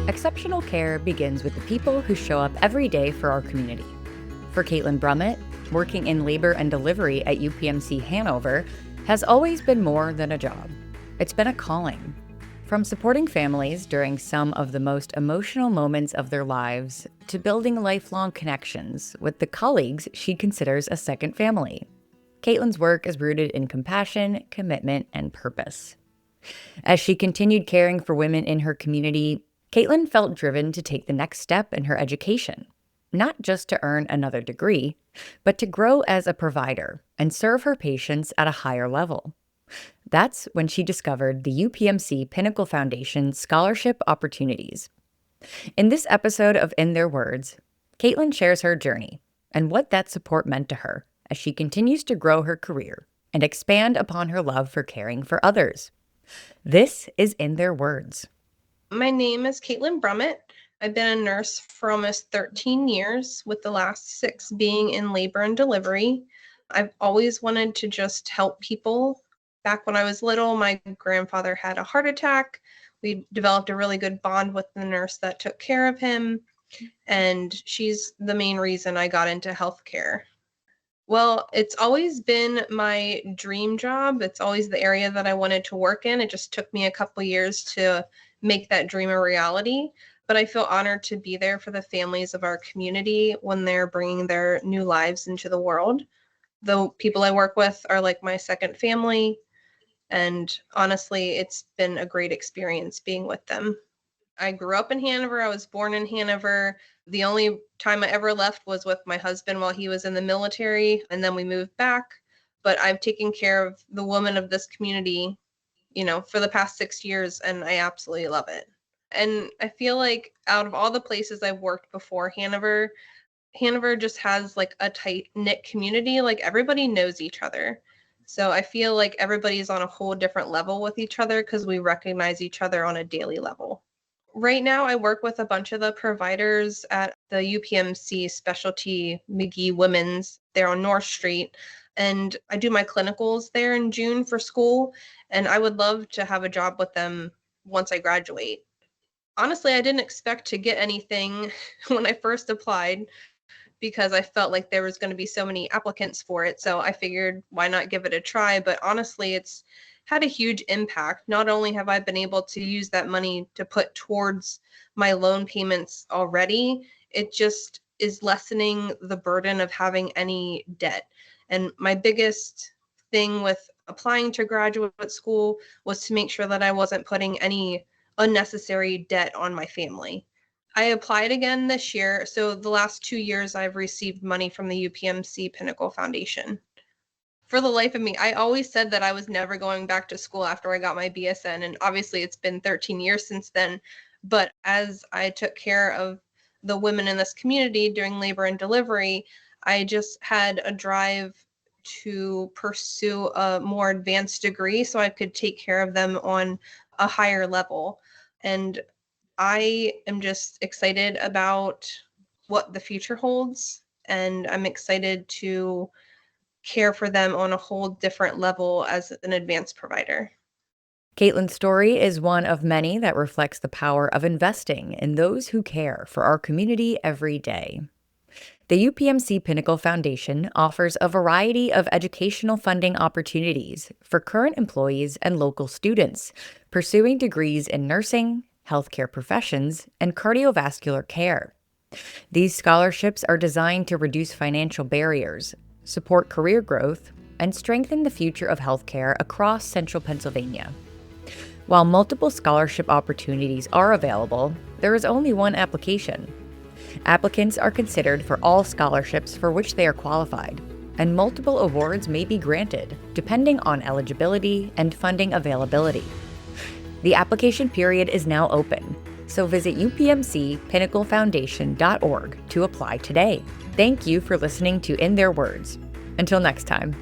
Exceptional care begins with the people who show up every day for our community. For Katlyn Brummet, working in labor and delivery at UPMC Hanover has always been more than a job. It's been a calling. From supporting families during some of the most emotional moments of their lives to building lifelong connections with the colleagues she considers a second family. Katlyn's work is rooted in compassion, commitment, and purpose. As she continued caring for women in her community, Katlyn felt driven to take the next step in her education, not just to earn another degree, but to grow as a provider and serve her patients at a higher level. That's when she discovered the UPMC Pinnacle Foundation scholarship opportunities. In this episode of In Their Words, Katlyn shares her journey and what that support meant to her as she continues to grow her career and expand upon her love for caring for others. This is In Their Words. My name is Katlyn Brummet. I've been a nurse for almost 13 years, with the last 6 being in labor and delivery. I've always wanted to just help people. Back when I was little, my grandfather had a heart attack. We developed a really good bond with the nurse that took care of him, and she's the main reason I got into healthcare. Well, it's always been my dream job. It's always the area that I wanted to work in. It just took me a couple years to make that dream a reality. But I feel honored to be there for the families of our community when they're bringing their new lives into the world. The people I work with are like my second family. And honestly, it's been a great experience being with them. I grew up in Hanover. I was born in Hanover. The only time I ever left was with my husband while he was in the military, and then we moved back. But I've taken care of the women of this community, for the past 6 years, and I absolutely love it. And I feel like out of all the places I've worked before Hanover just has like a tight-knit community. Like everybody knows each other. So I feel like everybody's on a whole different level with each other because we recognize each other on a daily level. Right now, I work with a bunch of the providers at the UPMC Specialty McGee Women's. They're on North Street. And I do my clinicals there in June for school. And I would love to have a job with them once I graduate. Honestly, I didn't expect to get anything when I first applied because I felt like there was going to be so many applicants for it. So I figured, why not give it a try? But honestly, it's had a huge impact. Not only have I been able to use that money to put towards my loan payments already, it just is lessening the burden of having any debt. And my biggest thing with applying to graduate school was to make sure that I wasn't putting any unnecessary debt on my family. I applied again this year. So the last 2 years I've received money from the UPMC Pinnacle Foundation. For the life of me, I always said that I was never going back to school after I got my BSN. And obviously it's been 13 years since then. But as I took care of the women in this community during labor and delivery, I just had a drive to pursue a more advanced degree so I could take care of them on a higher level. And I am just excited about what the future holds, and I'm excited to care for them on a whole different level as an advanced provider. Katlyn's story is one of many that reflects the power of investing in those who care for our community every day. The UPMC Pinnacle Foundation offers a variety of educational funding opportunities for current employees and local students pursuing degrees in nursing, healthcare professions, and cardiovascular care. These scholarships are designed to reduce financial barriers, support career growth, and strengthen the future of healthcare across central Pennsylvania. While multiple scholarship opportunities are available, there is only one application. Applicants are considered for all scholarships for which they are qualified, and multiple awards may be granted, depending on eligibility and funding availability. The application period is now open, so visit upmcpinnaclefoundation.org to apply today. Thank you for listening to In Their Words. Until next time.